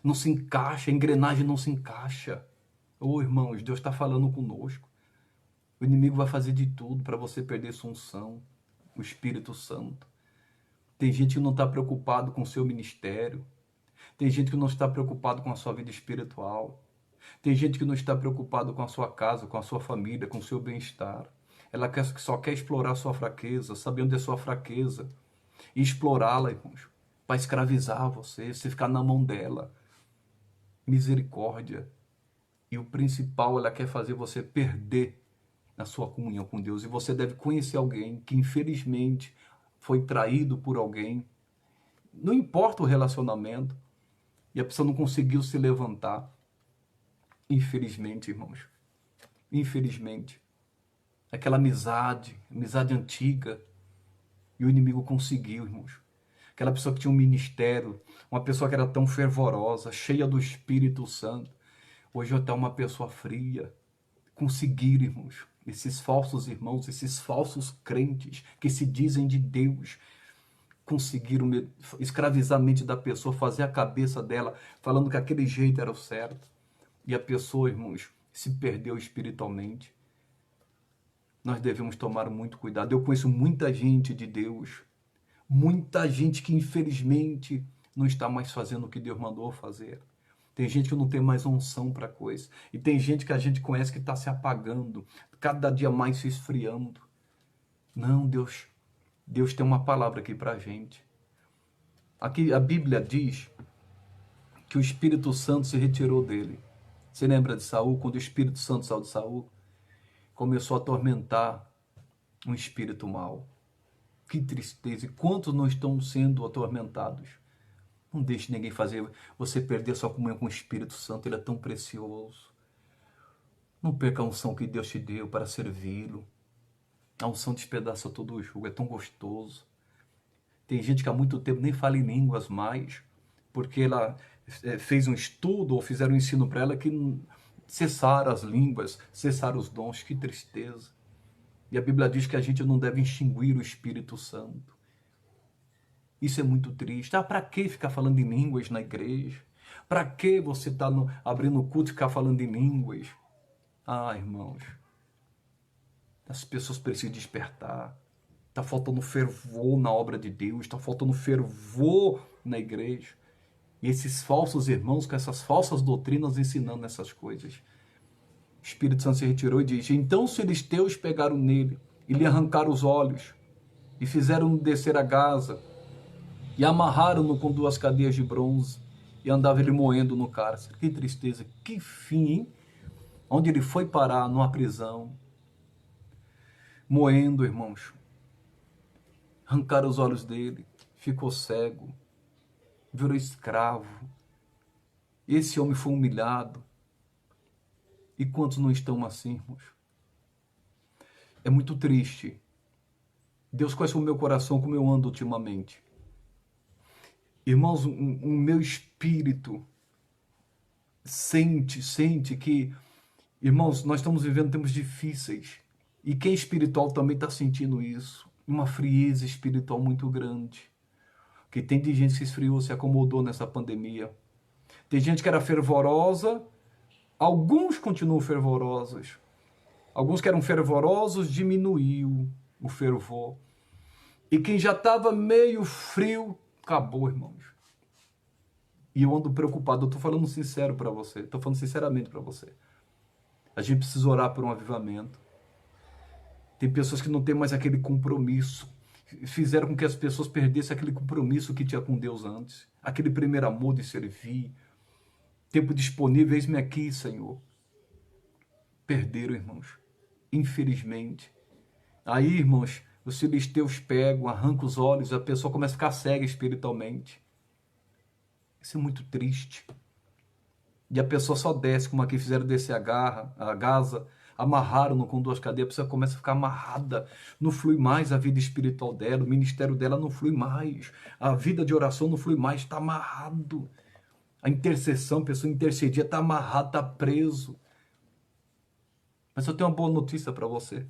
não se encaixa, a engrenagem não se encaixa. Irmãos, Deus está falando conosco. O inimigo vai fazer de tudo para você perder sua unção, o Espírito Santo. Tem gente que não está preocupado com o seu ministério. Tem gente que não está preocupado com a sua vida espiritual. Tem gente que não está preocupado com a sua casa, com a sua família, com o seu bem-estar. Ela só quer explorar a sua fraqueza, saber onde é a sua fraqueza. E explorá-la, irmãos, para escravizar você ficar na mão dela. Misericórdia. E o principal, ela quer fazer você perder a sua comunhão com Deus. E você deve conhecer alguém que, infelizmente, foi traído por alguém. Não importa o relacionamento. E a pessoa não conseguiu se levantar. Infelizmente, irmãos. Infelizmente. Aquela amizade antiga. E o inimigo conseguiu, irmãos. Aquela pessoa que tinha um ministério. Uma pessoa que era tão fervorosa, cheia do Espírito Santo. Hoje está uma pessoa fria. Conseguiram, irmãos, esses falsos irmãos, esses falsos crentes que se dizem de Deus, conseguiram escravizar a mente da pessoa, fazer a cabeça dela, falando que aquele jeito era o certo. e a pessoa, irmãos, se perdeu espiritualmente. Nós devemos tomar muito cuidado. Eu conheço muita gente de Deus, muita gente que infelizmente não está mais fazendo o que Deus mandou fazer. Tem gente que não tem mais unção para coisa. E tem gente que a gente conhece que está se apagando, cada dia mais se esfriando. Não, Deus tem uma palavra aqui para a gente. Aqui a Bíblia diz que o Espírito Santo se retirou dele. Você lembra de Saul? Quando o Espírito Santo saiu de Saul, começou a atormentar um espírito mau. Que tristeza! E quantos não estão sendo atormentados? Não deixe ninguém fazer você perder sua comunhão com o Espírito Santo. Ele é tão precioso. Não perca a unção que Deus te deu para servi-lo. A unção despedaça todo o jugo. É tão gostoso. Tem gente que há muito tempo nem fala em línguas mais, porque ela fez um estudo ou fizeram um ensino para ela que cessaram as línguas, cessaram os dons. Que tristeza. E a Bíblia diz que a gente não deve extinguir o Espírito Santo. Isso é muito triste. Para que ficar falando em línguas na igreja? Para que você está abrindo o culto e ficar falando em línguas? Irmãos, as pessoas precisam despertar. Está faltando fervor na obra de Deus, está faltando fervor na igreja. E esses falsos irmãos com essas falsas doutrinas ensinando essas coisas. O Espírito Santo se retirou e diz: então os filisteus pegaram nele e lhe arrancaram os olhos e fizeram-no descer a Gaza e amarraram-no com 2 cadeias de bronze e andava ele moendo no cárcere. Que tristeza, que fim, hein? Onde ele foi parar? Numa prisão. Moendo, irmãos. Arrancaram os olhos dele, ficou cego, virou escravo. Esse homem foi humilhado. E quantos não estão assim, irmãos? É muito triste. Deus conhece o meu coração, como eu ando ultimamente. Irmãos, o meu espírito sente que, irmãos, nós estamos vivendo tempos difíceis. E quem é espiritual também está sentindo isso. Uma frieza espiritual muito grande. Que tem de gente que se esfriou, se acomodou nessa pandemia. Tem gente que era fervorosa, alguns continuam fervorosos. Alguns que eram fervorosos, diminuiu o fervor. E quem já estava meio frio, acabou, irmãos. E eu ando preocupado, eu estou falando sincero para você, estou falando sinceramente para você. A gente precisa orar por um avivamento. Tem pessoas que não têm mais aquele compromisso. Fizeram com que as pessoas perdessem aquele compromisso que tinha com Deus antes. Aquele primeiro amor de servir. Tempo disponível, eis-me aqui, Senhor. Perderam, irmãos. Infelizmente. Aí, irmãos, os filisteus pegam, arrancam os olhos, a pessoa começa a ficar cega espiritualmente. Isso é muito triste. E a pessoa só desce, como aqui fizeram descer a Gaza, amarraram-no com 2 cadeias, a pessoa começa a ficar amarrada, não flui mais a vida espiritual dela, o ministério dela não flui mais, a vida de oração não flui mais, está amarrado. A intercessão, a pessoa intercedia, está amarrado, está preso. Mas eu tenho uma boa notícia para você.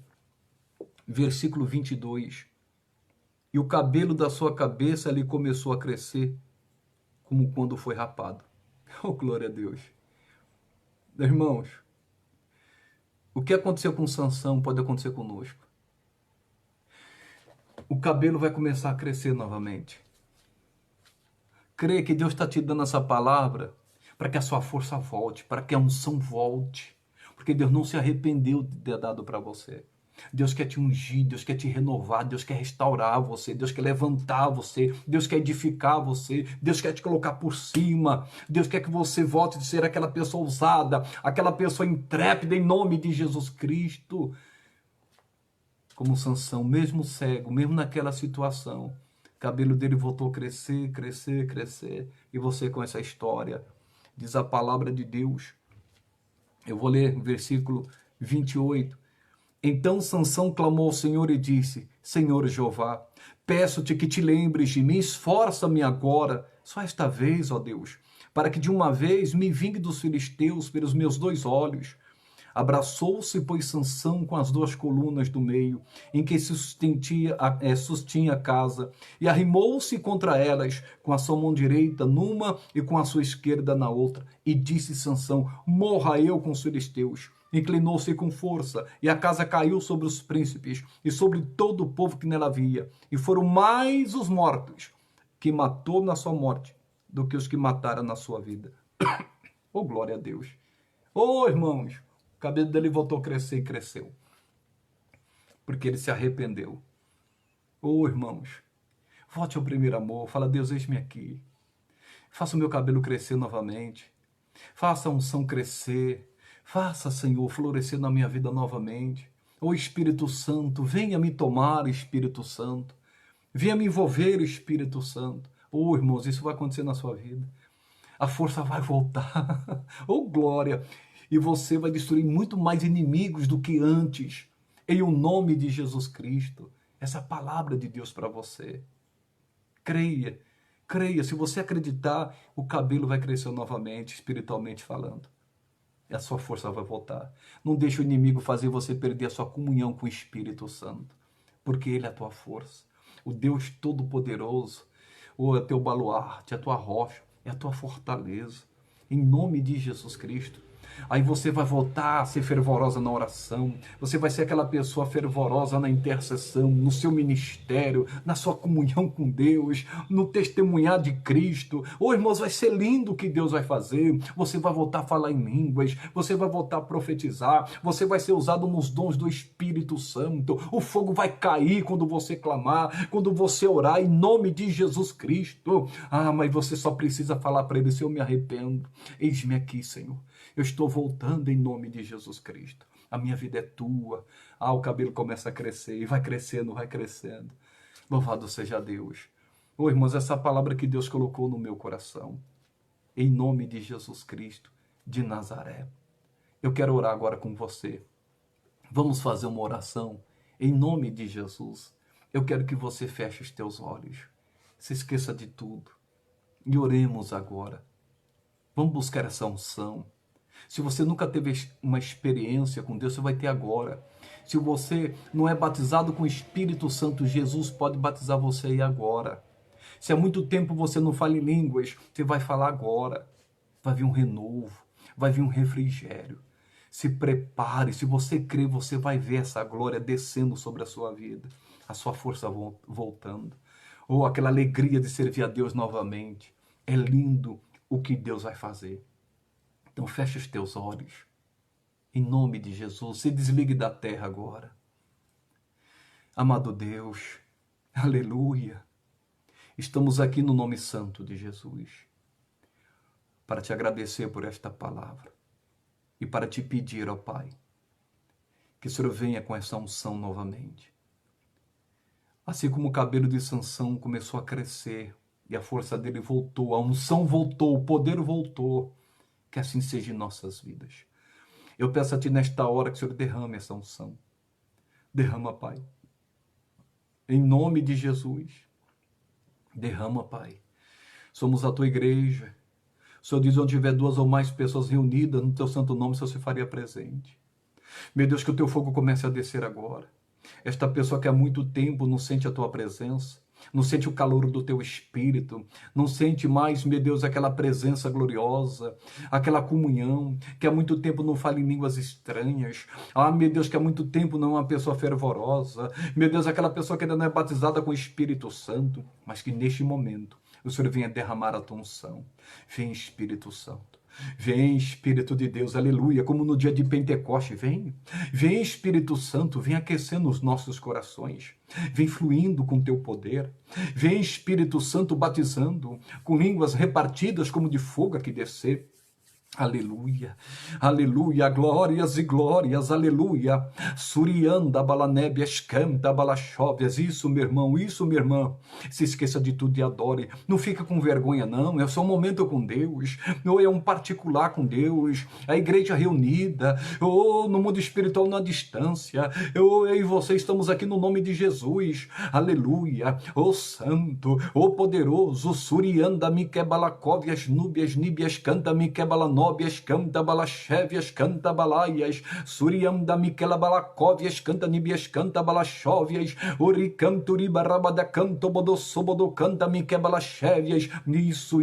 Versículo 22. E o cabelo da sua cabeça lhe começou a crescer, como quando foi rapado. Oh, glória a Deus. Irmãos, o que aconteceu com Sansão pode acontecer conosco. O cabelo vai começar a crescer novamente. Creia que Deus está te dando essa palavra para que a sua força volte, para que a unção volte. Porque Deus não se arrependeu de ter dado para você. Deus quer te ungir, Deus quer te renovar, Deus quer restaurar você, Deus quer levantar você, Deus quer edificar você, Deus quer te colocar por cima, Deus quer que você volte a ser aquela pessoa ousada, aquela pessoa intrépida em nome de Jesus Cristo. Como Sansão, mesmo cego, mesmo naquela situação, o cabelo dele voltou a crescer, crescer, crescer. E você com essa história, diz a palavra de Deus. Eu vou ler o versículo 28. Então Sansão clamou ao Senhor e disse: Senhor Jeová, peço-te que te lembres de mim, esforça-me agora, só esta vez, ó Deus, para que de uma vez me vingue dos filisteus pelos meus 2 olhos. Abraçou-se, pois, Sansão com as duas colunas do meio, em que se sustinha a casa, e arrimou-se contra elas, com a sua mão direita numa e com a sua esquerda na outra. E disse Sansão: morra eu com os filisteus. Inclinou-se com força, e a casa caiu sobre os príncipes, e sobre todo o povo que nela havia. E foram mais os mortos que matou na sua morte, do que os que mataram na sua vida. Oh, glória a Deus. Oh, irmãos, o cabelo dele voltou a crescer e cresceu, porque ele se arrependeu. Oh, irmãos, volte ao primeiro amor. Fala: Deus, eis-me aqui. Faça o meu cabelo crescer novamente. Faça a unção crescer. Faça, Senhor, florescer na minha vida novamente. Oh, Espírito Santo, venha me tomar, Espírito Santo. Venha me envolver, Espírito Santo. Oh, irmãos, isso vai acontecer na sua vida. A força vai voltar. Oh, glória! E você vai destruir muito mais inimigos do que antes. Em o nome de Jesus Cristo. Essa é a palavra de Deus para você. Creia, creia. Se você acreditar, o cabelo vai crescer novamente, espiritualmente falando. E a sua força vai voltar. Não deixe o inimigo fazer você perder a sua comunhão com o Espírito Santo. Porque ele é a tua força. O Deus Todo-Poderoso, é teu baluarte, é a tua rocha, é a tua fortaleza. Em nome de Jesus Cristo. Aí você vai voltar a ser fervorosa na oração. Você vai ser aquela pessoa fervorosa na intercessão, no seu ministério, na sua comunhão com Deus, no testemunhar de Cristo. Oh, irmãos, vai ser lindo o que Deus vai fazer. Você vai voltar a falar em línguas. Você vai voltar a profetizar. Você vai ser usado nos dons do Espírito Santo. O fogo vai cair quando você clamar, quando você orar em nome de Jesus Cristo. Ah, mas você só precisa falar para ele: se eu me arrependo, eis-me aqui, Senhor. Eu estou voltando em nome de Jesus Cristo. A minha vida é tua. Ah, o cabelo começa a crescer e vai crescendo, vai crescendo. Louvado seja Deus. Oh, irmãos, essa palavra que Deus colocou no meu coração. Em nome de Jesus Cristo de Nazaré. Eu quero orar agora com você. Vamos fazer uma oração em nome de Jesus. Eu quero que você feche os teus olhos. Se esqueça de tudo. E oremos agora. Vamos buscar essa unção. Se você nunca teve uma experiência com Deus, você vai ter agora. Se você não é batizado com o Espírito Santo, Jesus pode batizar você aí agora. Se há muito tempo você não fala em línguas, você vai falar agora. Vai vir um renovo, vai vir um refrigério. Se prepare, se você crer, você vai ver essa glória descendo sobre a sua vida. A sua força voltando. Ou aquela alegria de servir a Deus novamente. É lindo o que Deus vai fazer. Então fecha os teus olhos. Em nome de Jesus, se desligue da terra agora. Amado Deus, aleluia. Estamos aqui no nome santo de Jesus. Para te agradecer por esta palavra. E para te pedir, ó Pai, que o Senhor venha com essa unção novamente. Assim como o cabelo de Sansão começou a crescer e a força dele voltou, a unção voltou, o poder voltou. Que assim seja em nossas vidas. Eu peço a Ti nesta hora que o Senhor derrame essa unção. Derrama, Pai. Em nome de Jesus. Derrama, Pai. Somos a Tua igreja. O Senhor diz: onde tiver 2 ou mais pessoas reunidas no Teu santo nome, o Senhor se faria presente. Meu Deus, que o Teu fogo comece a descer agora. Esta pessoa que há muito tempo não sente a Tua presença, não sente o calor do Teu Espírito, não sente mais, meu Deus, aquela presença gloriosa, aquela comunhão, que há muito tempo não fala em línguas estranhas. Ah, meu Deus, que há muito tempo não é uma pessoa fervorosa. Meu Deus, aquela pessoa que ainda não é batizada com o Espírito Santo, mas que neste momento o Senhor venha derramar a Tua unção. Vem, Espírito Santo. Vem, Espírito de Deus, aleluia, como no dia de Pentecoste, vem Espírito Santo, vem aquecendo os nossos corações, vem fluindo com teu poder, vem Espírito Santo batizando com línguas repartidas como de fogo que descer. Aleluia, aleluia, glórias e glórias, aleluia. Surianda, balanébias, canta, balachóvias. Isso, meu irmão, isso, minha irmã. Se esqueça de tudo e adore. Não fica com vergonha, não. É só um momento com Deus. Ou é um particular com Deus. A igreja reunida. Ou no mundo espiritual na distância. Eu e você estamos aqui no nome de Jesus. Aleluia. O santo, o poderoso. Surianda, miquebalacovias, núbias, níbias, canta, miquebalanó. Nóbias, canta Balachevias, canta Balaias, Surianda, Miquela Balacóvias, canta Níbias, canta Balachóvias, Oricanturiba, Rabada, canto Bodossobodo, canta Mique Balachevias. Isso,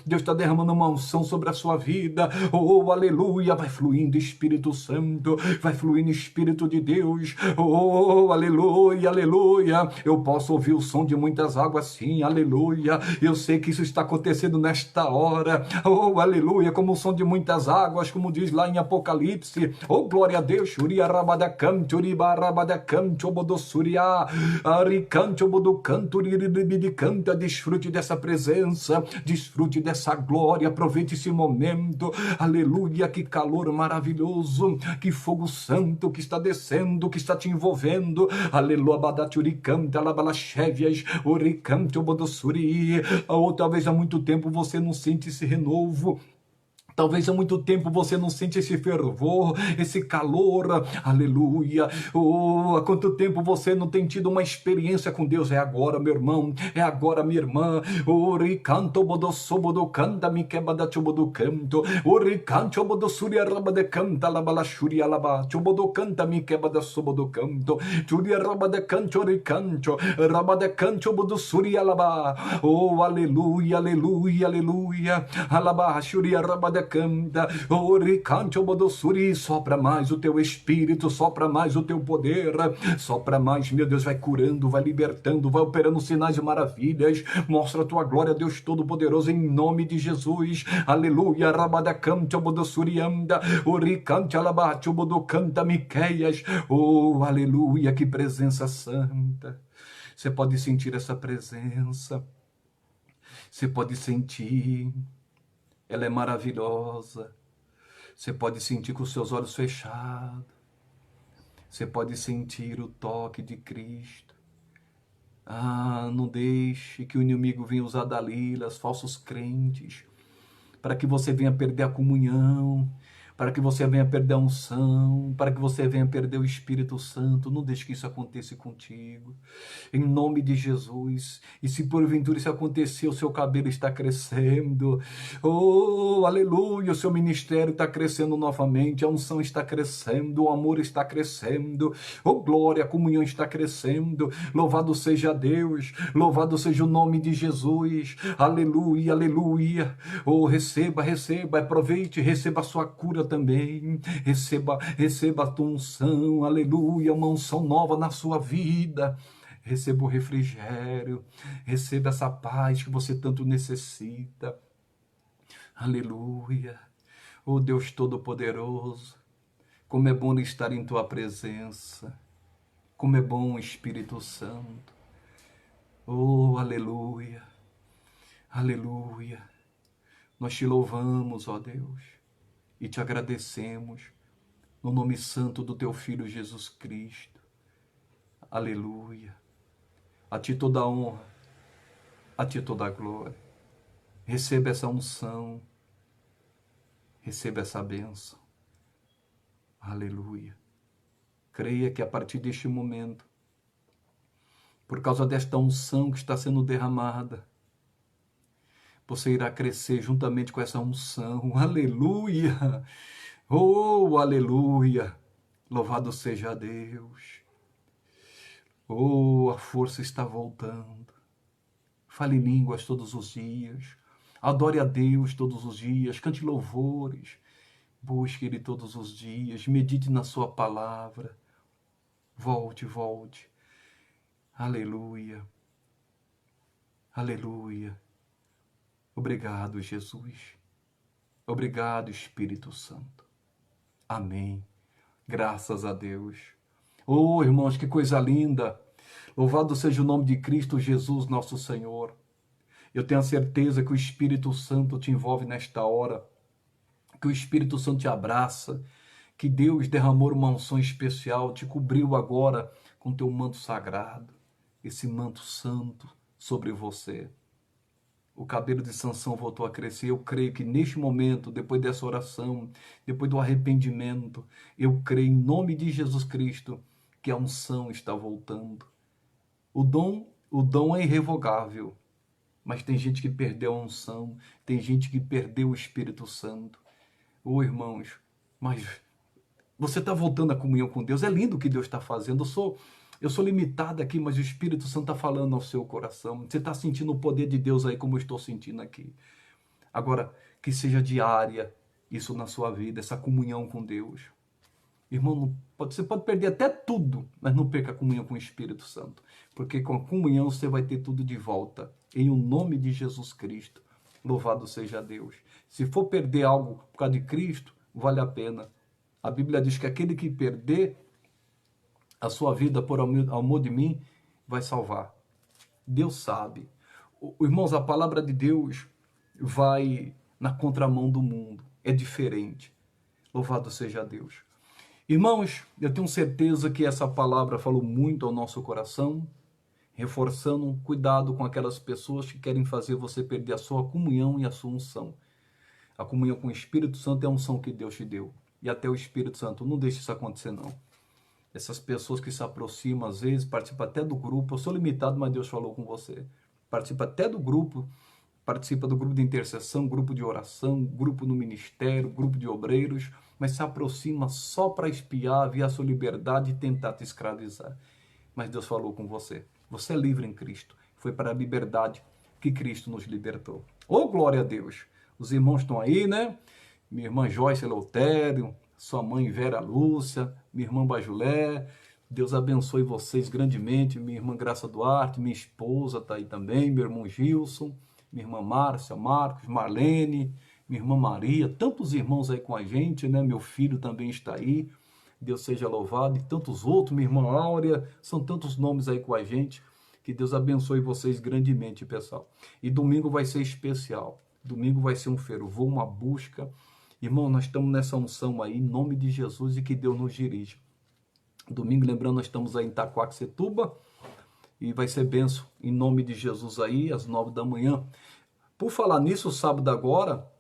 Deus está derramando uma unção sobre a sua vida. Oh, aleluia, vai fluindo Espírito Santo, vai fluindo Espírito de Deus. Oh, aleluia, aleluia. Eu posso ouvir o som de muitas águas, sim, aleluia. Eu sei que isso está acontecendo nesta hora. Oh, aleluia, como o som de muitas águas, como diz lá em Apocalipse. Oh, glória a Deus. Xuria rabadacam, churiba rabadacam, chobodossuria, aricanto bodocanto, canta. Desfrute dessa presença, desfrute dessa glória, aproveite esse momento. Aleluia, que calor maravilhoso, que fogo santo que está descendo, que está te envolvendo. Aleluia, badaturicanto, labalachevias, oricanto bodossuri. Ou talvez há muito tempo você não sente esse renovo. Talvez há muito tempo você não sente esse fervor, esse calor, aleluia. Oh, há quanto tempo você não tem tido uma experiência com Deus? É agora, meu irmão, é agora, minha irmã. Oh, ricanto bodossobodo canta, me quebada chubodo canto. Oh, ricanto bodossuria rabade canta, labalachuri alaba. Chubodo canta, me quebada sobodo canto. Churia rabade canto, ricanto, rabade canto bodossuri alaba. Oh, aleluia, aleluia, aleluia. Alaba, churia rabade canta, oricanto bodossuri, sopra mais o teu espírito, sopra mais o teu poder, sopra mais, meu Deus, vai curando, vai libertando, vai operando sinais e maravilhas, mostra a tua glória, Deus Todo-Poderoso, em nome de Jesus, aleluia, rabada canta bodossuri anda, oricante alabate bodocanta Miqueias, oh, aleluia, que presença santa, você pode sentir essa presença, você pode sentir. Ela é maravilhosa. Você pode sentir com os seus olhos fechados. Você pode sentir o toque de Cristo. Ah, não deixe que o inimigo venha usar Dalilas, falsos crentes, para que você venha perder a comunhão, para que você venha perder a unção, para que você venha perder o Espírito Santo. Não deixe que isso aconteça contigo. Em nome de Jesus. E se porventura isso acontecer, o seu cabelo está crescendo. Oh, aleluia, o seu ministério está crescendo novamente, a unção está crescendo, o amor está crescendo. Oh, glória, a comunhão está crescendo. Louvado seja Deus, louvado seja o nome de Jesus. Aleluia, aleluia. Oh, receba, aproveite, receba a sua cura também. Receba a tua unção, aleluia, uma unção nova na sua vida. Receba o refrigério, receba essa paz que você tanto necessita. Aleluia. Oh Deus Todo-Poderoso, como é bom estar em tua presença, como é bom, Espírito Santo. Oh, aleluia, aleluia. Nós te louvamos, ó Deus, e te agradecemos no nome santo do teu Filho Jesus Cristo. Aleluia. A ti toda a honra, a ti toda a glória. Receba essa unção, receba essa bênção. Aleluia. Creia que a partir deste momento, por causa desta unção que está sendo derramada, você irá crescer juntamente com essa unção. Aleluia. Oh, aleluia. Louvado seja Deus. Oh, a força está voltando. Fale línguas todos os dias. Adore a Deus todos os dias. Cante louvores. Busque Ele todos os dias. Medite na sua palavra. Volte, volte. Aleluia. Aleluia. Obrigado, Jesus. Obrigado, Espírito Santo. Amém. Graças a Deus. Oh, irmãos, que coisa linda. Louvado seja o nome de Cristo Jesus, nosso Senhor. Eu tenho a certeza que o Espírito Santo te envolve nesta hora, que o Espírito Santo te abraça, que Deus derramou uma unção especial, te cobriu agora com teu manto sagrado, esse manto santo sobre você. O cabelo de Sansão voltou a crescer. Eu creio que neste momento, depois dessa oração, depois do arrependimento, eu creio em nome de Jesus Cristo que a unção está voltando. O dom é irrevogável, mas tem gente que perdeu a unção, tem gente que perdeu o Espírito Santo. Ô irmãos, mas você está voltando à comunhão com Deus. É lindo o que Deus está fazendo. Eu sou limitado aqui, mas o Espírito Santo está falando ao seu coração. Você está sentindo o poder de Deus aí como eu estou sentindo aqui. Agora, que seja diária isso na sua vida, essa comunhão com Deus. Irmão, você pode perder até tudo, mas não perca a comunhão com o Espírito Santo. Porque com a comunhão você vai ter tudo de volta. Em o nome de Jesus Cristo. Louvado seja Deus. Se for perder algo por causa de Cristo, vale a pena. A Bíblia diz que aquele que perder a sua vida por amor de mim, vai salvar. Deus sabe. Irmãos, a palavra de Deus vai na contramão do mundo. É diferente. Louvado seja Deus. Irmãos, eu tenho certeza que essa palavra falou muito ao nosso coração, reforçando um cuidado com aquelas pessoas que querem fazer você perder a sua comunhão e a sua unção. A comunhão com o Espírito Santo é a unção que Deus te deu. E até o Espírito Santo, não deixe isso acontecer não. Essas pessoas que se aproximam às vezes, participam até do grupo, eu sou limitado, mas Deus falou com você. Participa até do grupo, participa do grupo de intercessão, grupo de oração, grupo no ministério, grupo de obreiros, mas se aproxima só para espiar, ver a sua liberdade e tentar te escravizar. Mas Deus falou com você. Você é livre em Cristo. Foi para a liberdade que Cristo nos libertou. Oh, glória a Deus! Os irmãos estão aí, né? Minha irmã Joyce Eleutério, sua mãe Vera Lúcia, minha irmã Bajulé, Deus abençoe vocês grandemente, minha irmã Graça Duarte, minha esposa está aí também, meu irmão Gilson, minha irmã Márcia, Marcos, Marlene, minha irmã Maria, tantos irmãos aí com a gente, né? Meu filho também está aí, Deus seja louvado, e tantos outros, minha irmã Áurea, são tantos nomes aí com a gente, que Deus abençoe vocês grandemente, pessoal. E domingo vai ser especial, domingo vai ser um fervor, uma busca. Irmão, nós estamos nessa unção aí, em nome de Jesus, e que Deus nos dirija. Domingo, lembrando, nós estamos aí em Itaquaquecetuba, e vai ser benção em nome de Jesus aí, às 9 da manhã. Por falar nisso, sábado agora,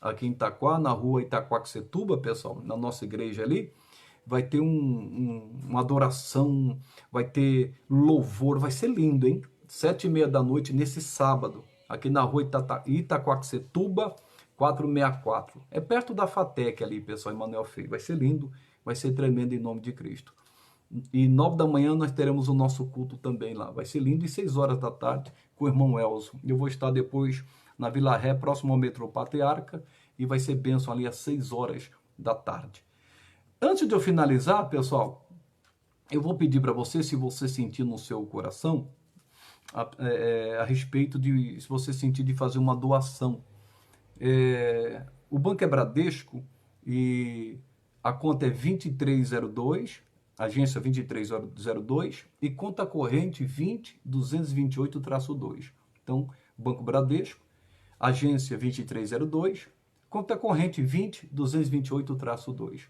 aqui em Itaquá, na rua Itaquaquecetuba, pessoal, na nossa igreja ali, vai ter uma adoração, vai ter louvor, vai ser lindo, hein? 7h30 da noite, nesse sábado, aqui na rua Itaquaquecetuba, 464. É perto da FATEC ali, pessoal, Emanuel Filho. Vai ser lindo, vai ser tremendo em nome de Cristo. E 9 da manhã nós teremos o nosso culto também lá. Vai ser lindo, e 6 horas da tarde com o irmão Elzo. Eu vou estar depois na Vila Ré, próximo ao metrô Patriarca, e vai ser bênção ali às 6 horas da tarde. Antes de eu finalizar, pessoal, eu vou pedir para você, se você sentir no seu coração, a respeito de, se você sentir de fazer uma doação. O banco é Bradesco e a conta é 2302, agência 2302 e conta corrente 20228-2. Então, Banco Bradesco, agência 2302, conta corrente 20228-2.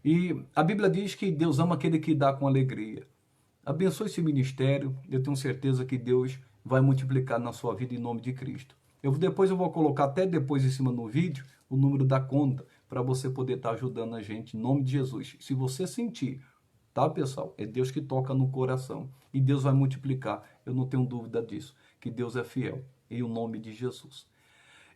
E a Bíblia diz que Deus ama aquele que dá com alegria. Abençoe esse ministério, eu tenho certeza que Deus vai multiplicar na sua vida em nome de Cristo. Depois eu vou colocar até depois em cima no vídeo o número da conta para você poder estar ajudando a gente em nome de Jesus. Se você sentir, tá, pessoal? É Deus que toca no coração e Deus vai multiplicar. Eu não tenho dúvida disso, que Deus é fiel em o nome de Jesus.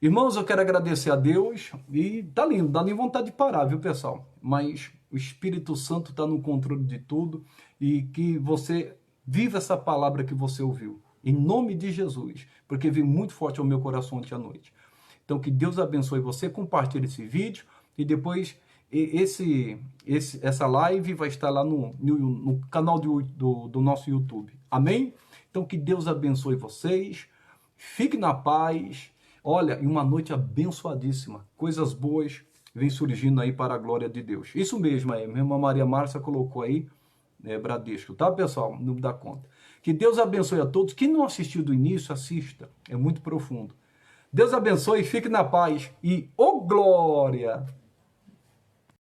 Irmãos, eu quero agradecer a Deus e tá lindo, dá nem vontade de parar, viu, pessoal? Mas o Espírito Santo está no controle de tudo e que você viva essa palavra que você ouviu. Em nome de Jesus, porque veio muito forte ao meu coração ontem à noite. Então, que Deus abençoe você, compartilhe esse vídeo e depois essa live vai estar lá no canal do nosso YouTube. Amém? Então, que Deus abençoe vocês, fique na paz. Olha, e uma noite abençoadíssima. Coisas boas vêm surgindo aí para a glória de Deus. Isso mesmo aí, minha irmã Maria Márcia colocou aí, Bradesco, tá, pessoal? Não dá conta. Que Deus abençoe a todos. Quem não assistiu do início, assista. É muito profundo. Deus abençoe, fique na paz e, ô glória!